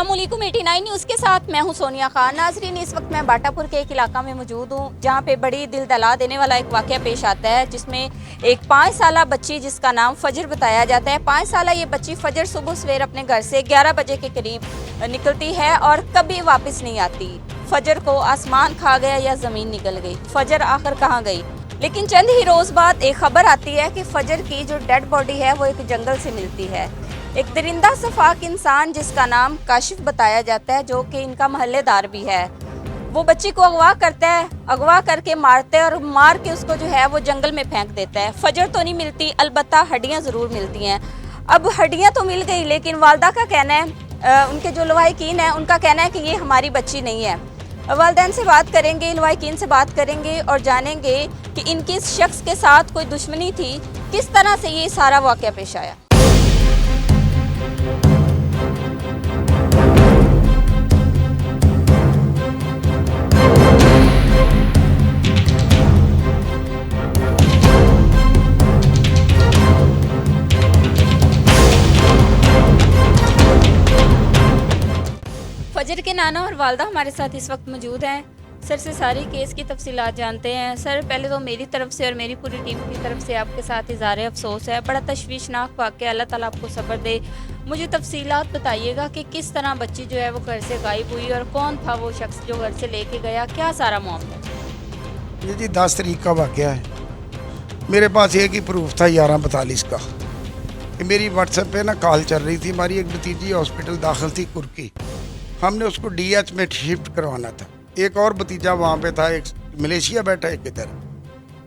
अस्सलामुअलैकुम 89 न्यूज़ के साथ मैं हूं सोनिया खान। नाजरीन, इस वक्त मैं बाटापुर के एक इलाका में मौजूद हूं जहां पे बड़ी दिल दहला देने वाला एक वाक़या पेश आता है, जिसमें एक 5 साला बच्ची जिसका नाम फजर बताया जाता है। 5 साला ये बच्ची फजर सुबह सवेर अपने घर से 11 बजे के करीब निकलती है और कभी वापस नहीं आती। फजर को आसमान खा गया या ज़मीन निकल गई, फजर आखिर कहाँ गई? लेकिन चंद ही रोज़ बाद एक खबर आती है कि फजर की जो डेड बॉडी है वो एक जंगल से मिलती है। एक दरिंदा सफाक इंसान जिसका नाम काशिफ बताया जाता है, जो कि इनका महल्लेदार भी है, वो बच्ची को अगवा करता है, अगवा करके मारता है और मार के उसको जो है वो जंगल में फेंक देता है। फजर तो नहीं मिलती, अलबत्ता हड्डियाँ ज़रूर मिलती हैं। अब हड्डियाँ तो मिल गई, लेकिन वालदा का कहना है, उनके जो लवाहिकीन है उनका कहना है कि ये हमारी बच्ची नहीं है। वालिदैन से बात करेंगे, लवाहिकीन से बात करेंगे और जानेंगे कि इनकी इस शख्स के साथ कोई दुश्मनी थी, किस तरह से ये सारा वाक़या पेश आया। फजर के नाना और वालदा हमारे साथ इस वक्त मौजूद हैं। सर से सारी केस की तफसीलात जानते हैं। सर, पहले तो मेरी तरफ से और मेरी पूरी टीम की तरफ से आपके साथ इज़हार अफसोस है। बड़ा तशवीशनाक वाक़या, अल्लाह ताला आपको सब्र दे। मुझे तफसीलात बताइएगा कि किस तरह बच्ची जो है वो घर से गायब हुई और कौन था वो शख्स जो घर से लेके गया, क्या सारा मामला? ये जी 10 तारीख का वाक़या है। मेरे पास एक ही प्रूफ था 11:42 का कि मेरी व्हाट्सएप पे ना कॉल चल रही थी। हमारी एक भतीजी हॉस्पिटल दाखिल थी कुर्की, हमने उसको DH में शिफ्ट करवाना था। एक और भतीजा वहाँ पे था, एक मलेशिया बैठा, एक इधर।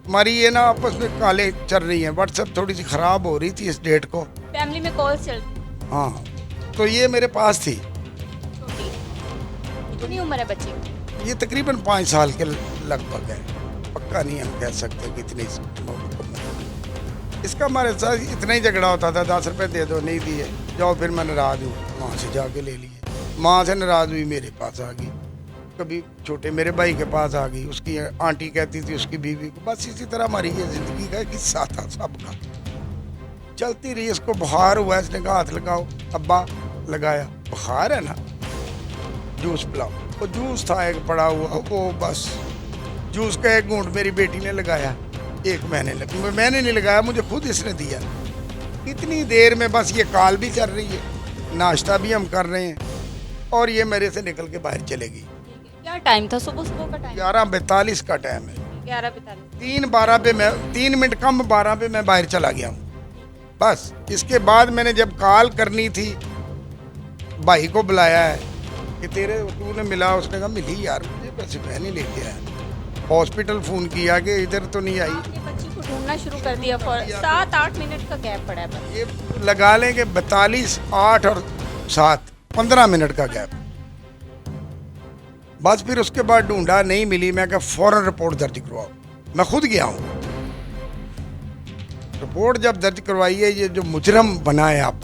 हमारी ये ना आपस में काले चल रही हैं। व्हाट्सएप थोड़ी सी ख़राब हो रही थी इस डेट को, फैमिली में कॉल चलती। हाँ, तो ये मेरे पास थी। छोटी कितनी उम्र है बच्ची की? ये तकरीबन 5 साल के लगभग है, पक्का नहीं हम कह सकते कितनी इसका हमारे साथ इतना ही झगड़ा होता था, 10 रुपये दे दो, नहीं दिए, जाओ फिर मैं नाराज़ हूँ, वहाँ से जाके ले लिए। माँ से नाराज़ हुई, मेरे पास आ गई, कभी छोटे मेरे भाई के पास आ गई, उसकी आंटी कहती थी उसकी बीवी को। बस इसी तरह हमारी ये ज़िंदगी का किस्सा था सबका, चलती रही। इसको बुखार हुआ, इसने कहा हाथ लगाओ, अब्बा लगाया, बुखार है ना, जूस पिलाओ। वो जूस था एक पड़ा हुआ, वो बस जूस का एक घूंट मेरी बेटी ने लगाया, 1 महीने लगा, मैंने नहीं लगाया, मुझे खुद इसने दिया। इतनी देर में बस ये कॉल भी कर रही है, नाश्ता भी हम कर रहे हैं और ये मेरे से निकल के बाहर चलेगी। क्या टाइम था? सुबह सुबह का टाइम? 11:42 का टाइम है। 11:42। 3:12 पे मैं 3 मिनट कम 12 पे मैं बाहर चला गया हूँ। बस इसके बाद मैंने जब कॉल करनी थी, भाई को बुलाया है कि तेरे तूने मिला, उसने कहा मिली यार मुझे, बस मैं नहीं लेके आया। हॉस्पिटल फ़ोन किया कि इधर तो नहीं आई। आपने बच्ची को ढूंढना शुरू कर दिया। 7-8 मिनट का गैप पड़ा है बस। ये लगा लें कि 42, 8 और 7 15 मिनट का गैप। बस फिर उसके बाद ढूंढा, नहीं मिली। मैं कहा फ़ौरन रिपोर्ट दर्ज करवाओ। मैं खुद गया हूँ, रिपोर्ट जब दर्ज करवाई है, ये जो मुजरम बना है आप,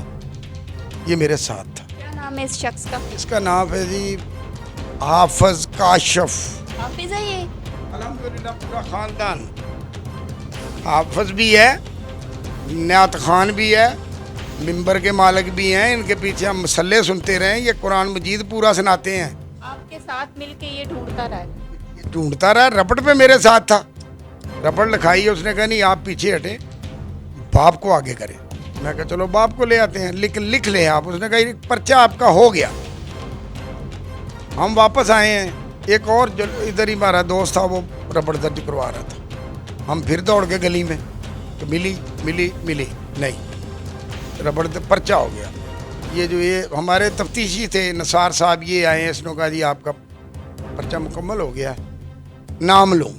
ये मेरे साथ था। क्या नाम है इस शख्स का? इसका नाम है जी हाफिज काशिफ। हाफिज है ये? अल्हम्दुलिल्लाह पूरा ख़ानदान, हाफिज भी है, न्यात खान भी है, मिंबर के मालिक भी हैं। इनके पीछे हम मसल्ले सुनते रहे, ये कुरान मजीद पूरा सुनाते हैं। आपके साथ मिलके ये ढूंढता रहा? ढूंढता रहा, रपट पे मेरे साथ था, रपट लिखाई है। उसने कहा नहीं आप पीछे हटे, बाप को आगे करें। मैं कहा चलो बाप को ले आते हैं, लिख लें आप। उसने कहा पर्चा आपका हो गया। हम वापस आए हैं, एक और जो इधर ही हमारा दोस्त था वो रपट दर्ज करवा रहा था। हम फिर दौड़ के गली में, तो मिली मिली मिली नहीं, रबड़ पर्चा हो गया। ये जो ये हमारे तफ्तीशी थे नसार साहब, ये आए हैं, इसने कहा जी आपका पर्चा मुकम्मल हो गया, नाम लूँ।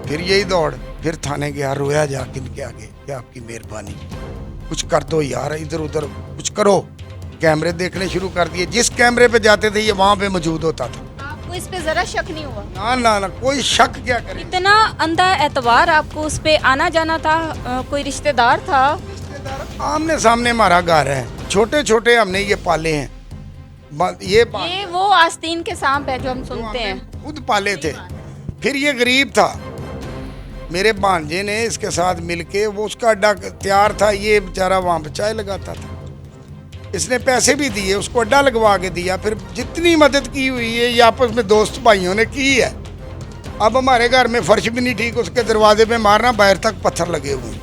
फिर यही दौड़, फिर थाने गया, रोया जाके इनके आगे कि आपकी मेहरबानी, कुछ कर दो यार, इधर उधर कुछ करो। कैमरे देखने शुरू कर दिए, जिस कैमरे पे जाते थे ये वहाँ पे मौजूद होता था। आपको इस पे जरा शक नहीं हुआ? ना ना ना, कोई शक क्या करे। इतना अंधा एतबार आपको उस पे आना जाना था? कोई रिश्तेदार था? आमने सामने हमारा घर है, छोटे छोटे हमने ये पाले हैं। ये वो आस्तीन के सांप है जो हम सुनते हैं, खुद पाले थे। फिर ये गरीब था, मेरे भांजे ने इसके साथ मिलके, वो उसका अड्डा तैयार था, ये बेचारा वहाँ पे चाय लगाता था। इसने पैसे भी दिए, उसको अड्डा लगवा के दिया, फिर जितनी मदद की हुई है ये आपस में दोस्त भाइयों ने की है। अब हमारे घर में फर्श भी नहीं ठीक, उसके दरवाजे पे मारना, बाहर तक पत्थर लगे हुए,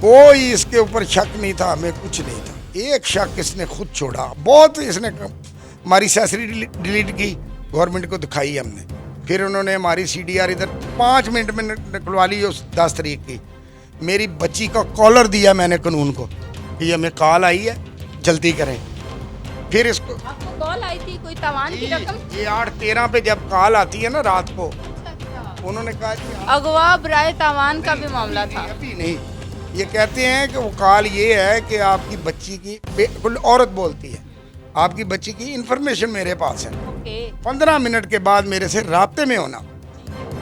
कोई इसके ऊपर शक नहीं था, हमें कुछ नहीं था। एक शक इसने खुद छोड़ा, बहुत इसने हमारी सैसरी डिलीट की, गवर्नमेंट को दिखाई हमने, फिर उन्होंने हमारी CDR इधर 5 मिनट में निकलवा ली उस 10 तारीख की। मेरी बच्ची का कॉलर दिया मैंने कानून को कि हमें कॉल आई है, जल्दी करें। फिर इसको आपको कॉल आई थी कोई तावान की रकम? ये 8:13 पे जब कॉल आती है ना रात को, उन्होंने कहा कि अगवा बराए तावान का भी मामला था। अभी नहीं, ये कहते हैं कि वो कॉल ये है कि आपकी बच्ची की, बिल्कुल औरत बोलती है, आपकी बच्ची की इंफॉर्मेशन मेरे पास है। ओके। 15 मिनट के बाद मेरे से राब्ते में होना,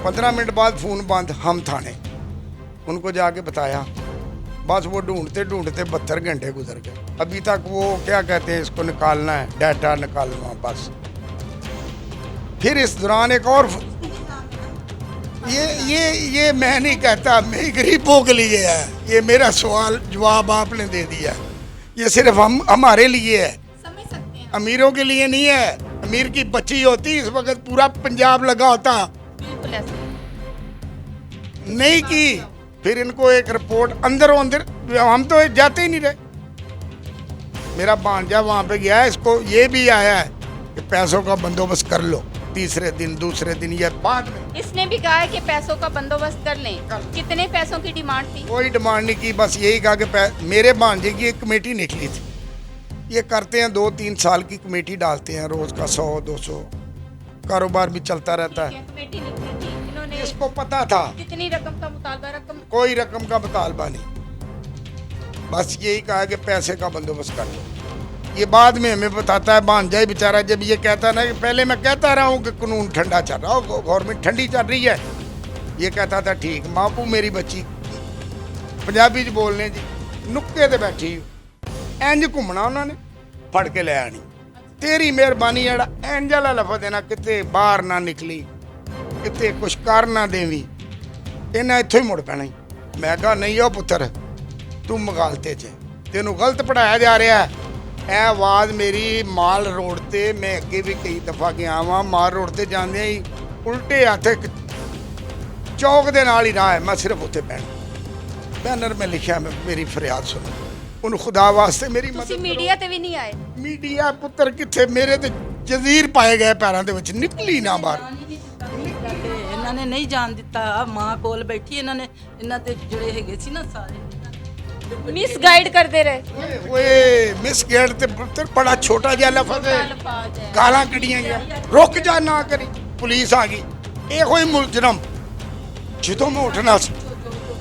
15 मिनट बाद फ़ोन बंद, हम थाने, उनको जाके बताया, बस वो ढूंढते ढूंढते 72 घंटे गुजर गए। अभी तक वो क्या कहते हैं, इसको निकालना है, डाटा निकालना बस। फिर इस दौरान एक और ये मैं नहीं कहता, मैं गरीबों के लिए है, ये मेरा सवाल जवाब आपने दे दिया, ये सिर्फ हमारे लिए है, समझ सकते हैं। अमीरों के लिए नहीं है। अमीर की बच्ची होती इस वक्त पूरा पंजाब लगा होता, बिल्कुल ऐसे। नहीं की। फिर इनको एक रिपोर्ट अंदरों अंदर, हम तो जाते ही नहीं रहे। मेरा भांजा वहाँ पे गया है, इसको ये भी आया है कि पैसों का बंदोबस्त कर लो, तीसरे दिन दूसरे दिन या बाद में। इसने भी कहा है कि पैसों का बंदोबस्त कर लें। कितने पैसों की डिमांड थी? कोई डिमांड नहीं की, बस यही कहा कि मेरे भांजे की एक कमेटी निकली थी, ये करते हैं 2-3 साल की कमेटी डालते हैं, रोज का 100-200 कारोबार भी चलता रहता है। कमेटी निकली थी, इन्होंने इसको पता था कितनी रकम का मुतालबा? रकम कोई रकम का मुतालबा नहीं, बस यही कहा कि पैसे का बंदोबस्त कर लो। ये बाद में हमें बताता है भांजा ही बेचारा, जब ये कहता ना कि पहले मैं कहता रहा हूँ कि कानून ठंडा चल रहा हो, गवर्नमेंट ठंडी चल रही है, ये कहता था ठीक, मापू मेरी बच्ची पंजाबी च बोलने जी, नुक्के ते बैठी इंज घूमना, उन्होंने फड़ के ले आनी, तेरी मेहरबानी, जरा इंज वाला लफज देना, किते बाहर ना निकली, किते कुछ कर ना देवी, इन्हें इत्थों ही मुड़ पैना ही। मैं कहा नहीं हो पुत्र, तू मगालते च तेनू गलत पढ़ाया जा रहा है। ਇਹ आवाज़ मेरी माल रोड ते, मैं अगे भी कई दफ़ा गया वहाँ, माल रोड ते जाते ही उल्टे हथ एक चौक दे नाल ही राह है, मैं सिर्फ उत्ते पैना, बैनर में लिखा, मैं मेरी फरियाद सुनो, उन खुदा वास्ते मेरी ਤੁਸੀਂ मदद ਮੀਡੀਆ ਤੇ ਵੀ ਨਹੀਂ ਆਏ? मीडिया पुत्र किथे, मेरे ते जजीर पाए गए पैरों ਦੇ ਵਿੱਚ, ਨਿਕਲੀ ਨਾ ਬਾਹਰ। ਇਹਨਾਂ ਨੇ ਨਹੀਂ ਜਾਣ ਦਿੱਤਾ। ਆ ਮਾਂ ਕੋਲ ਬੈਠੀ, ਇਹਨਾਂ ਨੇ ਇਹਨਾਂ ਤੇ ਜਿਹੜੇ ਹੈਗੇ ਸੀ ਨਾ ਸਾਰੇ मिसगाइड करते रहे। ओए मिस गेट ते पुत्र बड़ा छोटा जिहा लफज है, अल्फाज है। गालां कढ़ियां गया, रुक जा ना करी, पुलिस आ गई, ये कोई मुलजरम ਜਦੋਂ मैं उठना सी,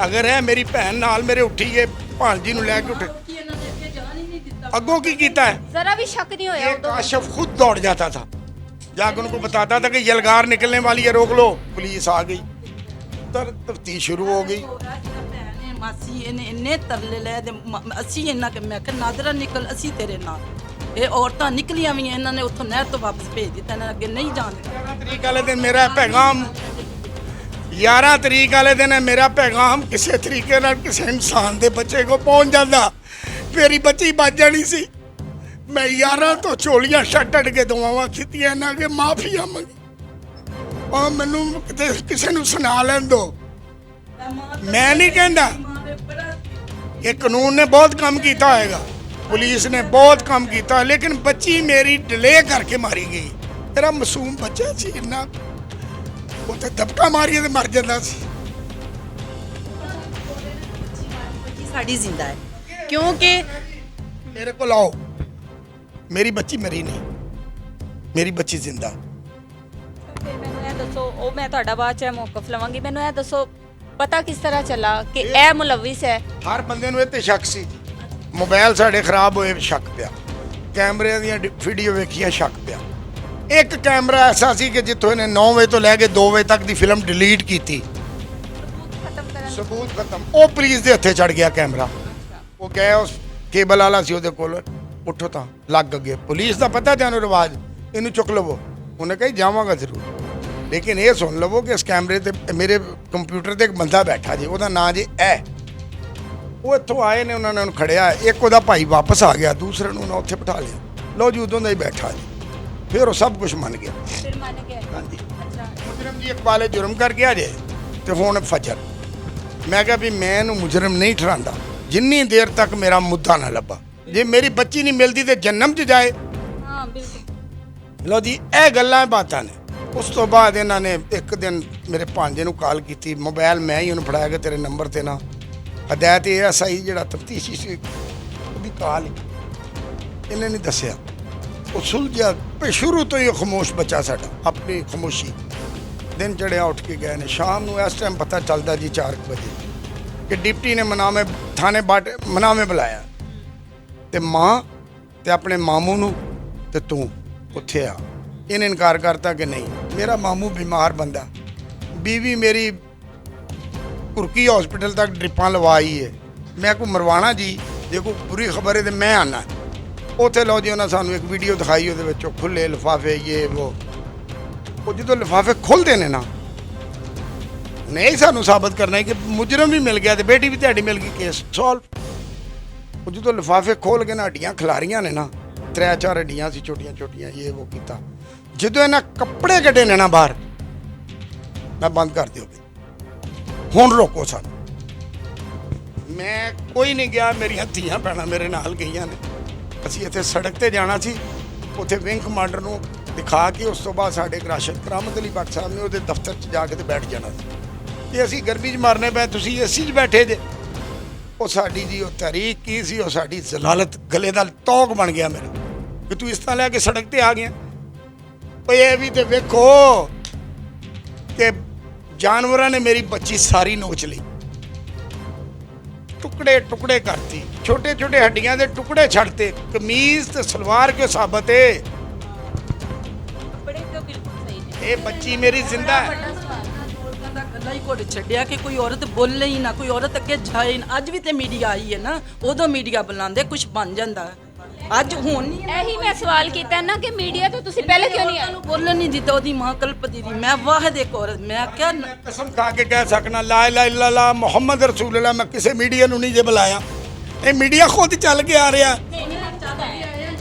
अगर है मेरी भैन नाल मेरे उठी है, भांजी ਨੂੰ ਲੈ ਕੇ उठे, ਇਹਨਾਂ ਨੇ ਅੱਗੇ ਜਾਣ ਹੀ ਨਹੀਂ ਦਿੱਤਾ। अगों की कीता है, जरा भी शक नहीं होया ये उदों? काशिफ खुद दौड़ जाता था, जाकर उनको बताता था कि यलगार निकलने वाली है, रोक लो। पुलिस आ गई, तफ्तीश शुरू हो गई। ਮਾਸੀ ਇਹਨੇ ਇੰਨੇ ਤਰਲੇ ਲੈ ਦੇ, ਅਸੀਂ ਇਹਨਾਂ ਕਿ ਮੈਂ ਕਿਹਾ ਨਾਦਰਾ ਨਿਕਲ, ਅਸੀਂ ਤੇਰੇ ਨਾਲ। ਇਹ ਔਰਤਾਂ ਨਿਕਲੀਆਂ ਵੀ, ਇਹਨਾਂ ਨੇ ਉੱਥੋਂ ਨਹਿਰ ਤੋਂ ਵਾਪਸ ਭੇਜ ਦਿੱਤਾ, ਇਹਨਾਂ ਅੱਗੇ ਨਹੀਂ ਜਾਣ ਦਿੱਤਾ। 11 ਤਰੀਕ ਵਾਲੇ ਦਿਨ ਮੇਰਾ ਪੈਗਾਮ, 11 ਤਰੀਕ ਵਾਲੇ ਦਿਨ ਮੇਰਾ ਪੈਗਾਮ ਕਿਸੇ ਤਰੀਕੇ ਨਾਲ ਕਿਸੇ ਇਨਸਾਨ ਦੇ ਬੱਚੇ ਕੋ ਪਹੁੰਚ ਜਾਂਦਾ, ਮੇਰੀ ਬੱਚੀ ਬਚ ਜਾਣੀ ਸੀ। ਮੈਂ 11 ਤੋਂ ਝੋਲੀਆਂ ਛੱਡ ਕੇ ਦੁਆਵਾਂ ਕੀਤੀਆਂ ਇਹਨਾਂ ਕਿ ਮਾਫੀਆ ਮੰਗੀ, ਉਹ ਮੈਨੂੰ ਕਿਤੇ ਕਿਸੇ ਨੂੰ ਸੁਣਾ ਲੈਣ ਦੋ। ਮੈਂ ਨਹੀਂ ਕਹਿੰਦਾ, ਇਹ ਕਾਨੂੰਨ ਨੇ ਬਹੁਤ ਕੰਮ ਕੀਤਾ ਹੋਏਗਾ, ਪੁਲਿਸ ਨੇ ਬਹੁਤ ਕੰਮ ਕੀਤਾ, ਲੇਕਿਨ ਬੱਚੀ ਮੇਰੀ ਡਿਲੇ ਕਰਕੇ ਮਾਰੀ ਗਈ। ਮੇਰਾ ਮਾਸੂਮ ਬੱਚਾ ਸੀ, ਇੰਨਾ ਉਹ ਤੇ ਦਬਕਾ ਮਾਰੀਏ ਤੇ ਮਰ ਜਾਂਦਾ ਸੀ। ਬੱਚੀ ਸਾਡੀ ਜ਼ਿੰਦਾ ਹੈ, ਕਿਉਂਕਿ ਮੇਰੇ ਕੋਲ ਆਓ, ਮੇਰੀ ਬੱਚੀ ਮਰੀ ਨਹੀਂ, ਮੇਰੀ ਬੱਚੀ ਜ਼ਿੰਦਾ। ਮੈਨੂੰ ਇਹ ਦੱਸੋ, ਉਹ ਮੈਂ ਤੁਹਾਡਾ ਬਾਅਦ ਚ ਮੌਕਫ ਲਵਾਂਗੀ, ਮੈਨੂੰ ਇਹ ਦੱਸੋ ਪਤਾ ਕਿਸ ਤਰ੍ਹਾਂ ਚੱਲਾ ਕਿ ਇਹ ਮੁਲਵਿਸ ਹੈ? ਹਰ ਬੰਦੇ ਨੂੰ ਇਹ ਤੇ ਸ਼ੱਕ ਸੀ, ਮੋਬਾਈਲ ਸਾਡੇ ਖਰਾਬ ਹੋਏ ਸ਼ੱਕ ਪਿਆ, ਕੈਮਰਿਆਂ ਦੀਆਂ ਵੀਡੀਓ ਵੇਖੀਆਂ ਸ਼ੱਕ ਪਿਆ। ਇੱਕ ਕੈਮਰਾ ਐਸਾ ਸੀ ਕਿ ਜਿੱਥੋਂ ਇਹਨੇ 9 ਵਜੇ ਤੋਂ ਲੈ ਕੇ 2 ਵਜੇ ਤੱਕ ਦੀ ਫਿਲਮ ਡਿਲੀਟ ਕੀਤੀ, ਖਤਮ ਕਰਨ ਸਬੂਤ ਖਤਮ, ਉਹ ਪੁਲਿਸ ਦੇ ਹੱਥੇ ਚੜ ਗਿਆ ਕੈਮਰਾ। ਉਹ ਗਏ, ਉਸ ਕੇਬਲ ਵਾਲਾ ਸੀ ਉਹਦੇ ਕੋਲ, ਉੱਠੋ ਤਾਂ ਲੱਗ ਗਏ। ਪੁਲਿਸ ਦਾ ਪਤਾ ਤੁਹਾਨੂੰ ਰਿਵਾਜ, ਇਹਨੂੰ ਚੁੱਕ ਲਵੋ, ਉਹਨੇ ਕਹੀ ਜਾਵਾਂਗਾ ਜ਼ਰੂਰ, लेकिन ये सुन लवो कि इस कैमरे ते मेरे कंप्यूटर ते एक बंदा बैठा जी, ਉਹਦਾ ਨਾਂ जी ਉਹ ਇੱਥੋਂ ਆਏ ਨੇ, ਉਹਨਾਂ ਨੇ ਉਹਨੂੰ ਖੜਿਆ, ਇੱਕ ਉਹਦਾ ਭਾਈ ਵਾਪਸ ਆ ਗਿਆ, ਦੂਸਰੇ ਨੂੰ ਉਹਨਾਂ ਉੱਥੇ ਬਿਠਾ ਲਿਆ। ਲਓ ਜੀ ਉਦੋਂ ਦਾ ਹੀ ਬੈਠਾ ਜੀ, ਫਿਰ ਉਹ ਸਭ ਕੁਝ ਮੰਨ ਗਿਆ। फिर मान गए। ਹਾਂਜੀ अच्छा ਮੁਜਰਮ ਜੀ ਇਕਬਾਲੇ ਜੁਰਮ ਕਰ ਗਿਆ ਜੇ ਤੇ ਹੁਣ ਫਜਰ। ਮੈਂ ਕਿਹਾ ਵੀ ਮੈਂ ਇਹਨੂੰ ਮੁਜਰਮ ਨਹੀਂ ਠਹਿਰਾਉਂਦਾ ਜਿੰਨੀ ਦੇਰ ਤੱਕ ਮੇਰਾ ਮੁੱਦਾ ਨਾ ਲੱਭਾ। ਜੇ ਮੇਰੀ ਬੱਚੀ ਨਹੀਂ ਮਿਲਦੀ ਤੇ ਜਨਮ 'ਚ ਜਾਏ। हाँ बिल्कुल। ਲਓ ਜੀ ਇਹ ਗੱਲਾਂ ਬਾਤਾਂ ਨੇ। ਉਸ ਤੋਂ ਬਾਅਦ ਇਹਨਾਂ ਨੇ ਇੱਕ ਦਿਨ ਮੇਰੇ ਭਾਂਜੇ ਨੂੰ ਕਾਲ ਕੀਤੀ, ਮੋਬਾਈਲ ਮੈਂ ਹੀ ਉਹਨੂੰ ਫੜਾਇਆ ਕਿ ਤੇਰੇ ਨੰਬਰ ਤੇ ਨਾ ਹਦਾਇਤ ASI ਜਿਹੜਾ ਤਫਤੀਸ਼ੀ ਸੀ ਉਹਦੀ ਕਾਲ ਇਹਨੇ ਨਹੀਂ ਦੱਸਿਆ। ਉਹ ਸੁਲਝਿਆ ਸ਼ੁਰੂ ਤੋਂ ਹੀ ਖਾਮੋਸ਼ ਬੱਚਾ ਸਾਡਾ, ਆਪਣੀ ਖਾਮੋਸ਼ੀ। ਦਿਨ ਚੜਿਆ ਉੱਠ ਕੇ ਗਏ ਨੇ, ਸ਼ਾਮ ਨੂੰ ਇਸ ਟਾਈਮ ਪਤਾ ਚੱਲਦਾ ਜੀ 4 ਵਜੇ ਕਿ ਡਿਪਟੀ ਨੇ ਮਨਾਵੇ ਥਾਣੇ ਮਨਾਵੇ ਬੁਲਾਇਆ ਤੇ ਮਾਂ ਤੇ ਆਪਣੇ ਮਾਮੂ ਨੂੰ ਤੇ ਤੂੰ ਉੱਥੇ ਆ। ਇਹਨੇ ਇਨਕਾਰ ਕਰਤਾ ਕਿ ਨਹੀਂ, ਮੇਰਾ ਮਾਮੂ ਬਿਮਾਰ ਬੰਦਾ, बीवी मेरी कुरकी हॉस्पिटल तक ड्रिपां लवाई है, मैं को मरवाना जी, जे कोई बुरी खबर है तो मैं आना। उत्थे लो जी उन्हें सानू एक वीडियो दिखाई, वो खुले लिफाफे ये वो जो लिफाफे खुलते हैं ना, नहीं सानू साबित करना है कि मुजरम भी मिल गया तो बेटी भी तुहाडी मिल गई, केस सॉल्व। वो जो लिफाफे खोल के ना हड्डियां खिलारियां ने ना, 3-4 हड्डियां सी छोटियां छोटियां, ये वो किया। जो इन्हें कपड़े कटे ने ना बाहर, मैं बंद कर दिओगे हुण रोको सन। मैं कोई नहीं गया, मेरी धीआं भैणां मेरे नाल गईयां ने। असीं इत्थे सड़क ते जाना सी, उत्थे विंग कमांडर नूं दिखा के उस तो बाद साडे राशिद करामत अली भट्ट साहब ने उहदे दफ्तर च जाके ते बैठ जाना सी कि असीं गर्मी च मरने पए, तुसीं एसी च बैठे जे। ਉਹ ਸਾਡੀ ਜੀ ਉਹ ਤਰੀਕ ਕੀ ਸੀ, ਉਹ ਸਾਡੀ ਜ਼ਲਾਲਤ ਗਲੇ ਦਾ ਤੌਕ ਬਣ ਗਿਆ ਮੇਰਾ ਕਿ ਤੂੰ ਇਸ ਤਰ੍ਹਾਂ ਲੈ ਕੇ ਸੜਕ ਤੇ ਆ ਗਿਆ। ਓਏ ਇਹ ਵੀ ਤੇ ਵੇਖੋ ਕਿ ਜਾਨਵਰਾਂ ਨੇ ਮੇਰੀ ਬੱਚੀ ਸਾਰੀ ਨੋਚ ਲਈ, ਟੁਕੜੇ ਟੁਕੜੇ ਕਰਤੀ, ਛੋਟੇ ਛੋਟੇ ਹੱਡੀਆਂ ਦੇ ਟੁਕੜੇ ਛੱਡਤੇ, ਕਮੀਜ਼ ਤੇ ਸਲਵਾਰ ਕਿਉਂ ਸਾਬਤ ਹੈ। कपड़े तो बिल्कुल सही है। ਇਹ ਬੱਚੀ ਮੇਰੀ ਜ਼ਿੰਦਾ ਹੈ। बड़ा सवाल। ਔਰਤਾਂ ਦਾ ਗੱਲਾਂ ਹੀ ਘੁੱਟ ਛੱਡਿਆ ਕਿ ਕੋਈ ਔਰਤ ਬੋਲੇ ਹੀ ਨਾ, ਕੋਈ ਔਰਤ ਅੱਗੇ ਜਾਏ ਹੀ ਨਾ। ਅੱਜ ਵੀ ਤੇ ਮੀਡੀਆ ਆਈ ਹੈ ਨਾ, ਉਦੋਂ ਮੀਡੀਆ ਬੁਲਾਉਂਦੇ ਕੁਝ ਬਣ ਜਾਂਦਾ, ਅੱਜ ਹੁਣ ਨਹੀਂ ਹੈ। ਇਹੀ ਮੈਂ ਸਵਾਲ ਕੀਤਾ ਨਾ ਕਿ ਮੀਡੀਆ ਤੋਂ ਤੁਸੀਂ ਪਹਿਲੇ ਕਿਉਂ ਨਹੀਂ ਆਏ? ਉਹਨੂੰ ਬੋਲਣ ਨਹੀਂ ਦਿੱਤਾ, ਉਹਦੀ ਮਾਂ ਕਲਪਦੀ ਰਹੀ। ਮੈਂ ਵਾਹਿਦ ਇੱਕ ਔਰਤ, ਮੈਂ ਕਿਹਾ ਕਸਮ ਖਾ ਕੇ ਕਹਿ ਸਕਣਾ ਲਾ ਇਲਾਹਾ ਇल्लल्लाह ਮੁਹੰਮਦ ਰਸੂਲullah, ਮੈਂ ਕਿਸੇ ਮੀਡੀਆ ਨੂੰ ਨਹੀਂ ਜੇ ਬੁਲਾਇਆ, ਇਹ ਮੀਡੀਆ ਖੁਦ ਚੱਲ ਕੇ ਆ ਰਿਹਾ।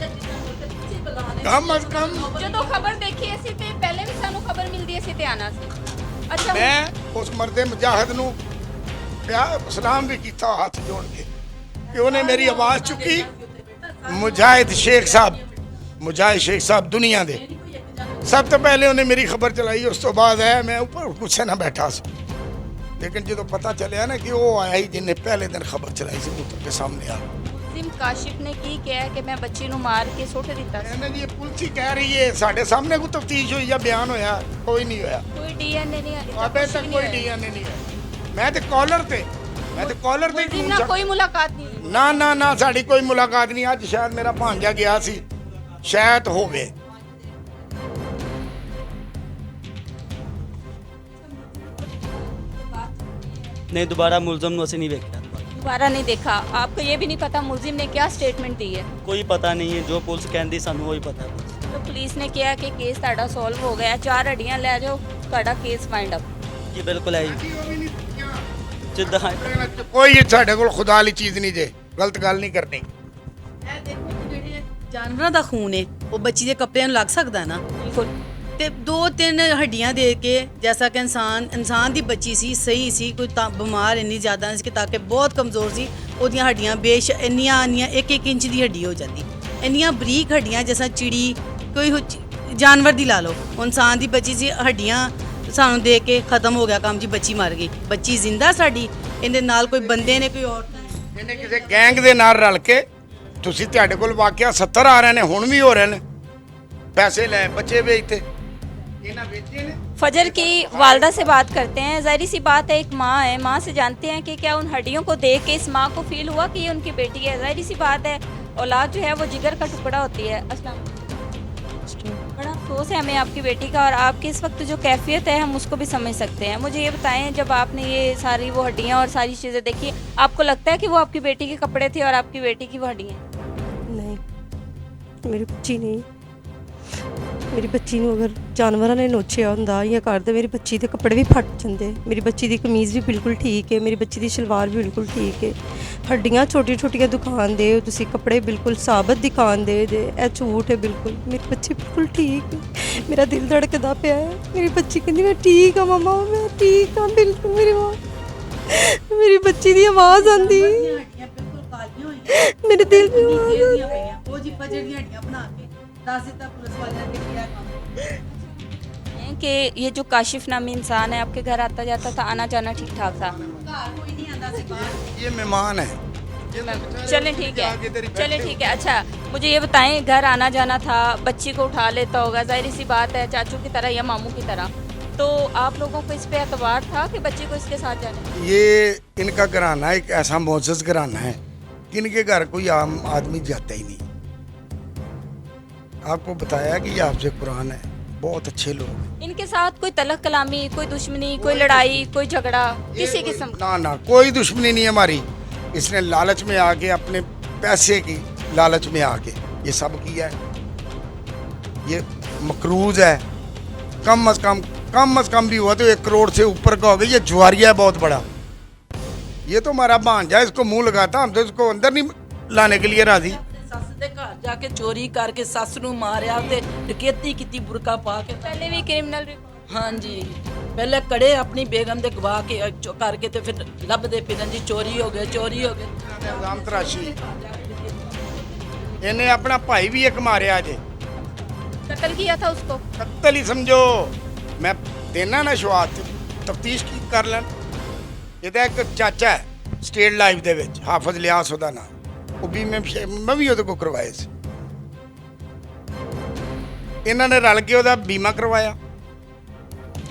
ਕਮ ਅਜ਼ ਕਮ ਜਦੋਂ ਖਬਰ ਦੇਖੀ ਅਸੀਂ ਤੇ ਪਹਿਲੇ ਵੀ ਸਾਨੂੰ ਖਬਰ ਮਿਲਦੀ ਸੀ ਤੇ ਆਣਾ ਸੀ। ਅੱਛਾ ਮੈਂ ਉਸ ਮਰਦੇ ਮੁਜਾਹਿਦ ਨੂੰ ਪਿਆਰ ਸਲਾਮ ਵੀ ਕੀਤਾ ਹੱਥ ਜੋੜ ਕੇ ਕਿ ਉਹਨੇ ਮੇਰੀ ਆਵਾਜ਼ ਚੁੱਕੀ। ਮੁਜਾਹਿਦ ਸ਼ੇਖ ਸਾਹਿਬ ਦੁਨੀਆ ਦੇ ਸਭ ਤੋਂ ਪਹਿਲੇ ਉਹਨੇ ਮੇਰੀ ਖਬਰ ਚਲਾਈ, ਉਸ ਤੋਂ ਬਾਅਦ ਹੈ ਮੈਂ ਉੱਪਰ ਗੁੱਸੇ ਨਾਲ ਬੈਠਾ ਸੀ। ਲੇਕਿन ਜਦੋਂ ਪਤਾ ਚੱਲਿਆ ਨਾ ਕਿ ਉਹ ਆਇਆ ਹੀ ਜਿਹਨੇ ਪਹਿਲੇ ਦਿਨ ਖਬਰ ਚਲਾਈ ਸੀ, ਪੁੱਤਰ ਦੇ ਸਾਹਮਣੇ ਆ। ਮੁਲਜ਼ਮ ਕਾਸ਼ਿਫ ਨੇ ਕੀ ਕਿਹਾ ਕਿ ਮੈਂ ਬੱਚੀ ਨੂੰ ਮਾਰ ਕੇ ਸੁੱਟ ਦਿੱਤਾ ਸੀ? ਕਹਿੰਦੇ ਜੀ ਇਹ ਪੁਲਿਸ ਹੀ ਕਹਿ ਰਹੀ ਹੈ, ਸਾਡੇ ਸਾਹਮਣੇ ਕੋਈ ਤਫਤੀਸ਼ ਹੋਈ ਜਾਂ ਬਿਆਨ ਹੋਇਆ? ਕੋਈ ਨਹੀਂ ਹੋਇਆ, ਕੋਈ ਡੀਐਨਏ ਨਹੀਂ ਅਬੇ ਤੱਕ ਕੋਈ ਡੀਐਨਏ ਨਹੀਂ ਹੋਇਆ। ਮੈਂ ਤੇ ਕਾਲਰ ਤੇ ਮੁਲਜ਼ਮ ਨਾਲ ਕੋਈ ਮੁਲਾਕਾਤ ਨਹੀਂ ਹੋਈ? ਨਾ ਸਾਡੀ ਕੋਈ ਮੁਲਾਕਾਤ ਨਹੀਂ। ਅੱਜ ਸ਼ਾਇਦ ਮੇਰਾ ਭਾਂਜਾ ਗਿਆ ਸੀ, ਸ਼ਾਇਦ ਹੋਵੇ। नहीं दोबारा मुलजम ਨੂੰ ਅਸੀਂ नहीं देखा, दोबारा नहीं देखा। आपको ये भी नहीं पता मुलजिम ने क्या स्टेटमेंट दी है? कोई पता नहीं है, जो पुलिस कहती ਸਾਨੂੰ वही पता है। तो पुलिस ने किया कि केस ਤੁਹਾਡਾ ਸੋਲਵ ਹੋ ਗਿਆ, 4 ਹੱਡੀਆਂ ਲੈ ਜਾਓ, ਤੁਹਾਡਾ ਕੇਸ ਫਾਈਂਡ ਅਪ। जी बिल्कुल है जिद्दां ਕੋਈ ਸਾਡੇ ਕੋਲ ਖੁਦਾ ਵਾਲੀ ਚੀਜ਼ ਨਹੀਂ ਜੇ, ਗਲਤ ਗੱਲ ਨਹੀਂ ਕਰਨੀ। ਇਹ ਦੇਖੋ ਕਿ ਜਿਹੜੇ ਜਾਨਵਰਾਂ ਦਾ ਖੂਨ ਹੈ ਉਹ ਬੱਚੀ ਦੇ ਕੱਪੜਿਆਂ ਨੂੰ ਲੱਗ ਸਕਦਾ ਨਾ, बिल्कुल। ਤੇ 2-3 ਹੱਡੀਆਂ ਦੇ ਕੇ, ਜੈਸਾ ਕਿ ਇਨਸਾਨ ਦੀ ਬੱਚੀ ਸੀ, ਸਹੀ ਸੀ, ਕੋਈ ਤਾਂ ਬਿਮਾਰ ਇੰਨੀ ਜ਼ਿਆਦਾ ਨਹੀਂ ਸੀ ਕਿ ਤਾਂ ਕਿ ਬਹੁਤ ਕਮਜ਼ੋਰ ਸੀ, ਉਹਦੀਆਂ ਹੱਡੀਆਂ ਇੰਨੀਆਂ 1-1 ਇੰਚ ਦੀ ਹੱਡੀ ਹੋ ਜਾਂਦੀ, ਇੰਨੀਆਂ ਬਰੀਕ ਹੱਡੀਆਂ ਜਿਵੇਂ ਚਿੜੀ ਕੋਈ ਜਾਨਵਰ ਦੀ ਲਾ ਲਓ। ਇਨਸਾਨ ਦੀ ਬੱਚੀ ਸੀ, ਹੱਡੀਆਂ ਸਾਨੂੰ ਦੇਖ ਕੇ ਖਤਮ ਹੋ ਗਿਆ ਕੰਮ ਜੀ, ਬੱਚੀ ਮਰ ਗਈ। ਬੱਚੀ ਜ਼ਿੰਦਾ ਸਾਡੀ, ਇਹਦੇ ਨਾਲ ਕੋਈ ਬੰਦੇ ਨੇ, ਕੋਈ ਔਰਤ ਨੇ। ਇਹਨੇ ਕਿਸੇ ਗੈਂਗ ਦੇ ਨਾਲ ਰਲ ਕੇ, ਤੁਸੀਂ ਤੁਹਾਡੇ ਕੋਲ ਵਾਕਿਆ 70 ਆ ਰਹੇ ਨੇ, ਹੁਣ ਵੀ ਹੋ ਰਹੇ ਨੇ, ਪੈਸੇ ਲੈ ਬੱਚੇ ਵੇਚਤੇ ਇਹਨਾਂ ਵੇਚੇ ਨੇ। फजर की वालदा से बात करते हैं। ज़ाहिर सी बात है, एक माँ है, माँ से जानते हैं कि क्या उन हड्डियों को देख के इस माँ को फील हुआ कि ये उनकी बेटी है? ज़ाहिर सी बात है, औलाद जो है वो जिगर का टुकड़ा होती है। अस्सलाम बड़ा अफसोस है हमें आपकी बेटी का, और आपकी इस वक्त जो कैफियत है हम उसको भी समझ सकते हैं। मुझे ये बताएं, जब आपने ये सारी वो हड्डियाँ और सारी चीज़ें देखी, आपको लगता है कि वो आपकी बेटी के कपड़े थे और आपकी बेटी की वो हड्डियाँ? नहीं, मेरी बच्ची नहीं। ਮੇਰੀ ਬੱਚੀ ਨੂੰ ਅਗਰ ਜਾਨਵਰਾਂ ਨੇ ਨੋਚਿਆ ਹੁੰਦਾ ਜਾਂ ਕਰਦੇ, ਮੇਰੀ ਬੱਚੀ ਦੇ ਕੱਪੜੇ ਵੀ ਫਟ ਜਾਂਦੇ। ਮੇਰੀ ਬੱਚੀ ਦੀ ਕਮੀਜ਼ ਵੀ ਬਿਲਕੁਲ ਠੀਕ ਹੈ, ਮੇਰੀ ਬੱਚੀ ਦੀ ਸਲਵਾਰ ਵੀ ਬਿਲਕੁਲ ਠੀਕ ਹੈ। ਹੱਡੀਆਂ ਛੋਟੀਆਂ ਛੋਟੀਆਂ ਦਿਖਾਉਣ ਦੇ ਤੁਸੀਂ, ਕੱਪੜੇ ਬਿਲਕੁਲ ਸਾਬਤ ਦਿਖਾਉਣ ਦੇ ਜੇ, ਇਹ ਝੂਠ ਹੈ ਬਿਲਕੁਲ। ਮੇਰੀ ਬੱਚੀ ਬਿਲਕੁਲ ਠੀਕ ਹੈ, ਮੇਰਾ ਦਿਲ ਧੜਕਦਾ ਪਿਆ ਹੈ। ਮੇਰੀ ਬੱਚੀ ਕਹਿੰਦੀ ਮੈਂ ਠੀਕ ਹਾਂ ਮਮਾ, ਮੈਂ ਠੀਕ ਹਾਂ ਬਿਲਕੁਲ। ਮੇਰੀ ਮਾਂ, ਮੇਰੀ ਬੱਚੀ ਦੀ ਆਵਾਜ਼ ਆਉਂਦੀ, ਹੱਡੀਆਂ ਬਿਲਕੁਲ ਕਾਲੀਆਂ ਹੋਈਆਂ, ਮੇਰੇ ਦਿਲ ਦੀ ਆਵਾਜ਼ ਦੀਆਂ ਪਈਆਂ। ਉਹ ਜੀ ਫਜਰ ਦੀਆਂ ਹੱਡੀਆਂ ਬਣਾ ਕੇ ਦੱਸ ਦਿੱਤਾ ਪੁਲਿਸ ਵਾਲਿਆਂ ਨੇ ਕਿ ਇਹ ਕੰਮ हैं कि ये जो काशिफ नामी इंसान है आपके घर आता जाता था, आना जाना ठीक ठाक था? ਘਰ ਕੋਈ ਨਹੀਂ ਆਂਦਾ ਸੀ ਬਾਹਰ। ये मेहमान है। चलें ठीक है, चलें ठीक है। अच्छा मुझे ये बताएं, घर आना जाना था, बच्ची को उठा लेता होगा, जाहिर सी बात है, चाचू की तरह या मामू की तरह, तो आप लोगों को इस पे एतबार था कि बच्ची को इसके साथ जाने? ये इनका घराना एक ऐसा मोअज़्ज़ज़ घराना है कि इनके घर कोई आम आदमी जाता ही नहीं। आपको बताया कि ये हाफ़िज़ कुरान है, बहुत अच्छे लोग हैं। इनके साथ कोई तलक कलामी, कोई दुश्मनी, कोई लड़ाई, कोई झगड़ा किसी किस्म का? ना ना, कोई दुश्मनी नहीं है हमारी। इसने लालच में आके, अपने पैसे की लालच में आके ये सब किया है। ये मकरूज है, कम अज़ कम भी हुआ तो 1 करोड़ से ऊपर का हो गया। ये जुआरिया है बहुत बड़ा। ये तो हमारा भांजा है, इसको मुंह लगाता, हम तो इसको अंदर नहीं लाने के लिए राजी। ਸੱਸ ਦੇ ਘਰ ਜਾ ਕੇ ਚੋਰੀ ਕਰਕੇ ਸੱਸ ਨੂੰ ਮਾਰਿਆ ਤੇ ਡਕੈਤੀ ਕੀਤੀ ਬੁਰਕਾ ਪਾ ਕੇ। पहले भी क्रिमिनल ਹਾਂਜੀ ਪਹਿਲੇ ਕੜੇ ਆਪਣੀ ਬੇਗਮ ਦੇ ਗਵਾ ਕੇ ਕਰਕੇ ਤੇ ਫਿਰ ਲੱਭਦੇ ਫਿਰਨ ਜੀ ਚੋਰੀ ਹੋ ਗਏ, ਚੋਰੀ ਹੋ ਗਏ। ਇਲਜ਼ਾਮ ਤਰਾਸ਼ੀ। ਇਹਨੇ ਆਪਣਾ ਭਾਈ ਵੀ ਇੱਕ ਮਾਰਿਆ ਜੇ, कत्ल किया था उसको? ਕਤਲ ਹੀ ਸਮਝੋ। ਮੈਂ ਦੇਣਾ ਨਾ ਸ਼ਵਾਤ, ਤਫਤੀਸ਼ ਕੀ ਕਰ ਲੈਣ। ਇਹਦਾ ਇੱਕ ਚਾਚਾ ਹੈ ਸਟੇਟ ਲਾਈਫ ਦੇ ਵਿੱਚ, ਹਾਫਿਜ਼ ਲਿਆਸ ਉਹਦਾ ਨਾਮ, ਉਹ ਵੀ ਮੈਂ ਵੀ ਉਹਦੇ ਕੋਲ ਕਰਵਾਏ ਸੀ। ਇਹਨਾਂ ਨੇ ਰਲ ਕੇ ਉਹਦਾ ਬੀਮਾ ਕਰਵਾਇਆ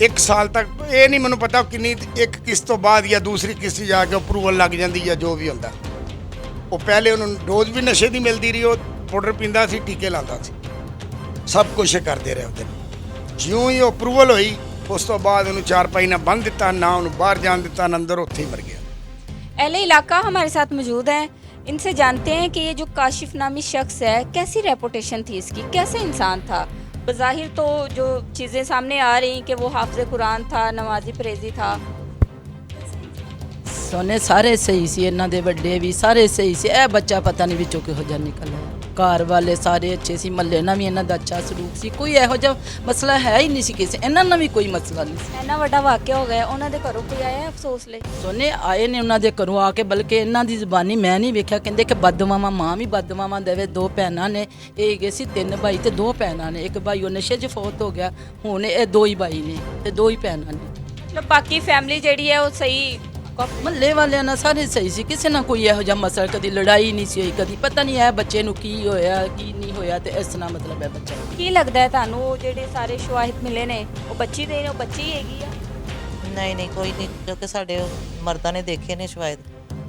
1 ਸਾਲ ਤੱਕ। ਇਹ ਨਹੀਂ ਮੈਨੂੰ ਪਤਾ ਕਿੰਨੀ, ਇੱਕ ਕਿਸ਼ਤ ਤੋਂ ਬਾਅਦ ਜਾਂ ਦੂਸਰੀ ਕਿਸ਼ਤ ਜਾ ਕੇ ਅਪਰੂਵਲ ਲੱਗ ਜਾਂਦੀ ਜਾਂ ਜੋ ਵੀ ਹੁੰਦਾ। ਉਹ ਪਹਿਲੇ ਉਹਨੂੰ ਡੋਜ਼ ਵੀ ਨਸ਼ੇ ਦੀ ਮਿਲਦੀ ਰਹੀ, ਉਹ ਪਾਊਡਰ ਪੀਂਦਾ ਸੀ, ਟੀਕੇ ਲਾਉਂਦਾ ਸੀ, ਸਭ ਕੁਝ ਕਰਦੇ ਰਹੇ ਉਹਦੇ ਨਾਲ। ਜਿਉਂ ਹੀ ਅਪਰੂਵਲ ਹੋਈ ਉਸ ਤੋਂ ਬਾਅਦ ਉਹਨੂੰ 4 ਪਾਈ ਨਾਲ ਬੰਨ੍ਹ ਦਿੱਤਾ, ਨਾ ਉਹਨੂੰ ਬਾਹਰ ਜਾਣ ਦਿੱਤਾ, ਨਾ ਅੰਦਰ, ਉੱਥੇ ਹੀ ਮਰ ਗਿਆ। अहले इलाका हमारे साथ मौजूद हैं, इनसे जानते हैं कि ये जो काशिफ नामी शख्स है, कैसी रेपुटेशन थी इसकी, कैसे इंसान था? बज़ाहिर तो जो चीज़ें सामने आ रही कि वो हाफ़िज़ कुरान था, नमाजी परहेज़ी था। ਸੋਨੇ ਸਾਰੇ ਸਹੀ ਸੀ, ਇਹਨਾਂ ਦੇ ਵੱਡੇ ਵੀ ਸਾਰੇ ਸਹੀ ਸੀ। ਇਹ ਬੱਚਾ ਪਤਾ ਨਹੀਂ ਵਿੱਚੋਂ ਕਿਹੋ ਜਿਹਾ ਨਿਕਲਿਆ। ਘਰ ਵਾਲੇ ਸਾਰੇ ਅੱਛੇ ਸੀ, ਮਹੱਲੇ ਨਾਲ ਵੀ ਇਹਨਾਂ ਦਾ ਅੱਛਾ ਸਲੂਕ ਸੀ, ਕੋਈ ਇਹੋ ਜਿਹਾ ਮਸਲਾ ਹੈ ਹੀ ਨਹੀਂ ਸੀ ਕਿਸੇ, ਇਹਨਾਂ ਨਾਲ ਵੀ ਕੋਈ ਮਸਲਾ ਨਹੀਂ ਸੀ। ਇੰਨਾ ਵੱਡਾ ਵਾਕਿਆ ਹੋ ਗਿਆ, ਉਹਨਾਂ ਦੇ ਘਰੋਂ ਕੋਈ ਆਇਆ ਅਫਸੋਸ ਲਈ? ਸੋਨੇ ਆਏ ਨੇ ਉਹਨਾਂ ਦੇ ਘਰੋਂ ਆ ਕੇ, ਬਲਕਿ ਇਹਨਾਂ ਦੀ ਜ਼ੁਬਾਨੀ ਮੈਂ ਨਹੀਂ ਵੇਖਿਆ, ਕਹਿੰਦੇ ਕਿ ਬਦਦੁਆਵਾਂ, ਮਾਂ ਵੀ ਬਦਦੁਆਵਾਂ ਦੇਵੇ। 2 ਭੈਣਾਂ ਨੇ, ਇਹ ਹੈਗੇ ਸੀ 3 ਭਾਈ ਤੇ 2 ਭੈਣਾਂ ਨੇ। ਇੱਕ ਭਾਈ ਉਹ ਨਸ਼ੇ 'ਚ ਫੌਤ ਹੋ ਗਿਆ, ਹੁਣ ਇਹ 2 ਹੀ ਭਾਈ ਨੇ ਤੇ 2 ਹੀ ਭੈਣਾਂ ਨੇ। ਮਤਲਬ ਬਾਕੀ ਫੈਮਿਲੀ ਜਿਹੜੀ ਹੈ ਉਹ ਸਹੀ, ਮਹੱਲੇ ਵਾਲਿਆਂ ਨਾਲ ਸਾਰੇ ਸਹੀ ਸੀ, ਕਿਸੇ ਨਾਲ ਕੋਈ ਇਹੋ ਜਿਹਾ ਮਸਲਾ, ਕਦੀ ਲੜਾਈ ਨਹੀਂ ਸੀ ਹੋਈ, ਕਦੀ ਪਤਾ ਨਹੀਂ ਹੈ ਬੱਚੇ ਨੂੰ ਕੀ ਹੋਇਆ ਕੀ ਨਹੀਂ ਹੋਇਆ, ਤੇ ਇਸ ਤਰ੍ਹਾਂ ਮਤਲਬ ਹੈ ਬੱਚਾ। ਕੀ ਲੱਗਦਾ ਹੈ ਤੁਹਾਨੂੰ ਉਹ ਜਿਹੜੇ ਸਾਰੇ ਸ਼ਵਾਹਿਦ ਮਿਲੇ ਨੇ ਉਹ ਬੱਚੀ ਦੇ ਨੇ, ਉਹ ਬੱਚੀ ਹੈਗੀ ਆ? ਨਹੀਂ ਨਹੀਂ, ਕੋਈ ਨਹੀਂ, ਕਿਉਂਕਿ ਸਾਡੇ ਮਰਦਾਂ ਨੇ ਦੇਖੇ ਨੇ ਸ਼ਾਇਦ,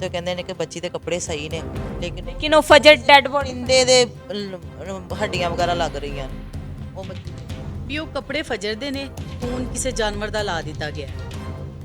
ਤੇ ਕਹਿੰਦੇ ਨੇ ਕਿ ਬੱਚੀ ਦੇ ਕੱਪੜੇ ਸਹੀ ਨੇ, ਲੇਕਿਨ ਉਹ ਫਜਰ ਡੈਡ ਬੋਡੀ ਪਿੰਦੇ ਦੇ ਹੱਡੀਆਂ ਵਗੈਰਾ ਲੱਗ ਰਹੀਆਂ ਨੇ ਉਹ ਬੱਚੀ ਵੀ ਉਹ ਕੱਪੜੇ ਫਜਰ ਦੇ ਨੇ, ਖੂਨ ਕਿਸੇ ਜਾਨਵਰ ਦਾ ਲਾ ਦਿੱਤਾ ਗਿਆ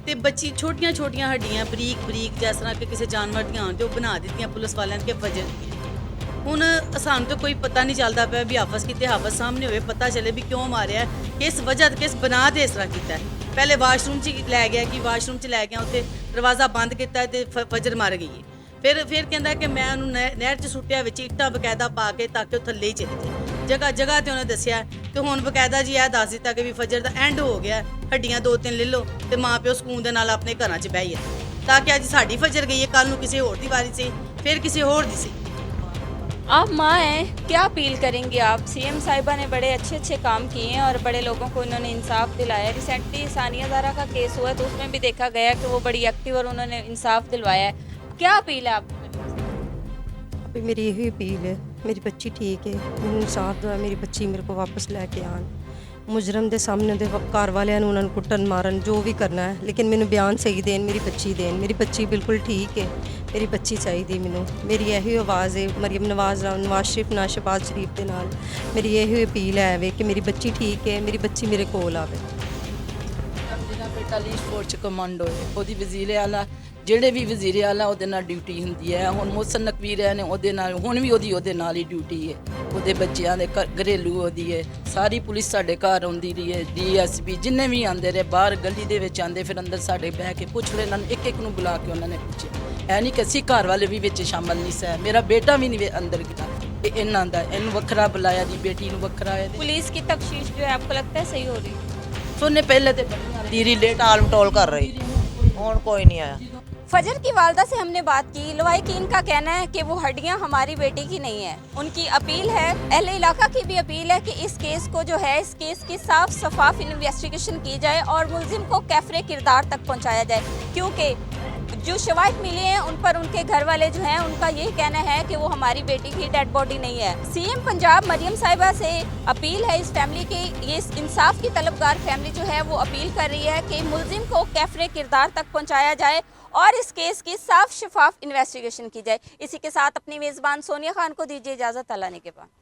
ਤੇ ਬੱਚੀ ਛੋਟੀਆਂ ਛੋਟੀਆਂ ਹੱਡੀਆਂ ਬਰੀਕ ਬਰੀਕ ਜਿਸ ਤਰ੍ਹਾਂ ਕਿ ਕਿਸੇ ਜਾਨਵਰ ਦੀਆਂ ਹੋਣ ਤੇ ਉਹ ਬਣਾ ਦਿੱਤੀਆਂ ਪੁਲਿਸ ਵਾਲਿਆਂ ਨੇ ਕਿ ਫਜਰ ਦੀਆਂ। ਹੁਣ ਸਾਨੂੰ ਤਾਂ ਕੋਈ ਪਤਾ ਨਹੀਂ ਚੱਲਦਾ ਪਿਆ ਵੀ ਹਾਫਿਜ਼ ਕਿਤੇ ਹਾਫਿਜ਼ ਸਾਹਮਣੇ ਹੋਵੇ, ਪਤਾ ਚੱਲੇ ਵੀ ਕਿਉਂ ਮਾਰਿਆ, ਕਿਸ ਵਜ੍ਹਾ ਤੇ ਕਿਸ ਬਣਾ ਤੇ ਇਸ ਤਰ੍ਹਾਂ ਕੀਤਾ। ਪਹਿਲੇ ਵਾਸ਼ਰੂਮ 'ਚ ਲੈ ਗਿਆ ਕਿ ਵਾਸ਼ਰੂਮ 'ਚ ਲੈ ਗਿਆ, ਉੱਥੇ ਦਰਵਾਜ਼ਾ ਬੰਦ ਕੀਤਾ ਤੇ ਫਜਰ ਮਰ ਗਈ। ਫਿਰ ਕਹਿੰਦਾ ਕਿ ਮੈਂ ਉਹਨੂੰ ਨਹਿਰ 'ਚ ਸੁੱਟਿਆ, ਵਿੱਚ ਇੱਟਾਂ ਬਕਾਇਦਾ ਪਾ ਕੇ ਤਾਂ ਕਿ ਉਹ ਥੱਲੇ ਹੀ ਚਲੇ ਜਾਏ। ਜਗ੍ਹਾ ਜਗ੍ਹਾ ਤੇ ਉਹਨੇ ਦੱਸਿਆ ਤੇ ਹੁਣ ਬਕਾਇਦਾ ਜੀ ਇਹ ਦੱਸ ਦਿੱਤਾ ਕਿ ਵੀ ਫਜਰ ਦਾ ਐਂਡ ਹੋ ਗਿਆ, ਹੱਡੀਆਂ 2-3 ਲੈ ਲਓ ਤੇ ਮਾਂ ਪਿਓ ਸਕੂਨ ਦੇ ਨਾਲ ਆਪਣੇ ਘਰਾਂ 'ਚ ਬਹਿ ਜਾਏ, ਤਾਂ ਕਿ ਅੱਜ ਸਾਡੀ ਫਜਰ ਗਈ ਹੈ, ਕੱਲ ਨੂੰ ਕਿਸੇ ਹੋਰ ਦੀ ਵਾਰੀ ਸੀ, ਫਿਰ ਕਿਸੇ ਹੋਰ ਦੀ ਸੀ। आप माँ हैं, क्या अपील करेंगे आप? सीएम साहिबा ने बड़े अच्छे अच्छे काम किए हैं और बड़े लोगों को इन्होंने इंसाफ दिलाया। रिसेंटली सानिया ज़ारा का केस हुआ तो उसमें भी देखा गया कि वो बड़ी एक्टिव और उन्होंने इंसाफ दिलवाया है। क्या अपील है आपको? अभी मेरी यही अपील है, मेरी बच्ची ठीक है, ਮੈਨੂੰ ਇਨਸਾਫ ਦਿਵਾ, ਮੇਰੀ ਬੱਚੀ ਮੇਰੇ ਕੋਲ ਵਾਪਸ ਲੈ ਕੇ ਆਣ। ਮੁਜਰਮ ਦੇ ਸਾਹਮਣੇ ਦੇ ਘਰ ਵਾਲਿਆਂ ਨੂੰ ਉਹਨਾਂ ਨੂੰ ਕੁੱਟਣ ਮਾਰਨ ਜੋ ਵੀ ਕਰਨਾ ਹੈ, ਲੇਕਿਨ ਮੈਨੂੰ ਬਿਆਨ ਸਹੀ ਦੇਣ, ਮੇਰੀ ਬੱਚੀ ਦੇਣ। ਮੇਰੀ ਬੱਚੀ ਬਿਲਕੁਲ ਠੀਕ ਹੈ, ਮੇਰੀ ਬੱਚੀ ਚਾਹੀਦੀ ਮੈਨੂੰ। ਮੇਰੀ ਇਹੀ ਆਵਾਜ਼ ਹੈ ਮਰੀਮ ਨਵਾਜ਼ ਨਾਲ, ਨਵਾਜ਼ ਸ਼ਰੀਫ ਨਾਲ, ਸ਼ਹਬਾਜ਼ ਸ਼ਰੀਫ ਦੇ ਨਾਲ ਮੇਰੀ ਇਹੀ ਅਪੀਲ ਹੈ ਵੇ ਕਿ ਮੇਰੀ ਬੱਚੀ ਠੀਕ ਹੈ, ਮੇਰੀ ਬੱਚੀ ਮੇਰੇ ਕੋਲ ਆਵੇ। ਮੇਰਾ ਬੇਟਾ ਲੀਸ ਫੋਰਸ 'ਚ ਕਮਾਂਡੋ ਹੈ, ਉਹਦੀ ਵਜ਼ੀਰ ਆਲਾ ਜਿਹੜੇ ਵੀ ਵਜ਼ੀਰ ਆਲਾ ਉਹਦੇ ਨਾਲ ਡਿਊਟੀ ਹੁੰਦੀ ਹੈ। ਹੁਣ ਮੋਹਸਨ ਨਕਵੀ ਰਹੇ ਨੇ ਉਹਦੇ ਨਾਲ, ਹੁਣ ਵੀ ਉਹਦੇ ਨਾਲ ਹੀ ਡਿਊਟੀ ਹੈ। ਉਹਦੇ ਬੱਚਿਆਂ ਦੇ ਘਰੇਲੂ ਉਹਦੀ ਹੈ। ਸਾਰੀ ਪੁਲਿਸ ਸਾਡੇ ਘਰ ਆਉਂਦੀ ਰਹੀ ਹੈ, ਡੀਐਸਪੀ ਜਿੰਨੇ ਵੀ ਆਉਂਦੇ ਰਹੇ, ਬਾਹਰ ਗਲੀ ਦੇ ਵਿੱਚ ਆਉਂਦੇ, ਫਿਰ ਅੰਦਰ ਸਾਡੇ ਬਹਿ ਕੇ ਪੁੱਛ ਰਹੇ, ਇਹਨਾਂ ਨੂੰ ਇੱਕ ਨੂੰ ਬੁਲਾ ਕੇ ਉਹਨਾਂ ਨੇ ਪੁੱਛਿਆ। ਐ ਨਹੀਂ ਕਿ ਅਸੀਂ ਘਰ ਵਾਲੇ ਵੀ ਵਿੱਚ ਸ਼ਾਮਲ ਨਹੀਂ ਸੈ, ਮੇਰਾ ਬੇਟਾ ਵੀ ਨਹੀਂ ਅੰਦਰ ਗਿਆ। ਇਹ ਇਹਨਾਂ ਦਾ, ਇਹਨੂੰ ਵੱਖਰਾ ਬੁਲਾਇਆ ਦੀ ਬੇਟੀ ਨੂੰ ਵੱਖਰਾ ਹੈ। पुलिस की तफ्तीश जो है आपको लगता है सही हो रही है? ਸੋਨੇ ਪਹਿਲੇ ਤੇ ਬੜੀਆਂ ਦੀਰੀ ਲੇਟ टाल मटोल कर रही, ਹੁਣ ਕੋਈ ਨਹੀਂ ਆਇਆ। फजर की वालदा से हमने बात की। लवाहिकीन का कहना है कि वो हड्डियां हमारी बेटी की नहीं है। उनकी अपील है, अहले इलाका की भी अपील है कि इस केस को जो है, इस केस की साफ शफाफ इन्वेस्टिगेशन की जाए और मुलजिम को कैफरे किरदार तक पहुंचाया जाए, क्योंकि जो शवाहिद मिले हैं उन पर उनके घर वाले जो हैं उनका यही कहना है कि वो हमारी बेटी की डेड बॉडी नहीं है। सीएम पंजाब मरियम साहिबा से अपील है इस फैमिली की, ये इंसाफ की तलबगार फैमिली जो है वो अपील कर रही है कि मुलजिम को कैफरे किरदार तक पहुंचाया जाए और इस केस की साफ शफाफ इन्वेस्टिगेशन की जाए। इसी के साथ अपनी मेज़बान सोनिया खान को दीजिए इजाज़त। अल्लाह ने के बाद।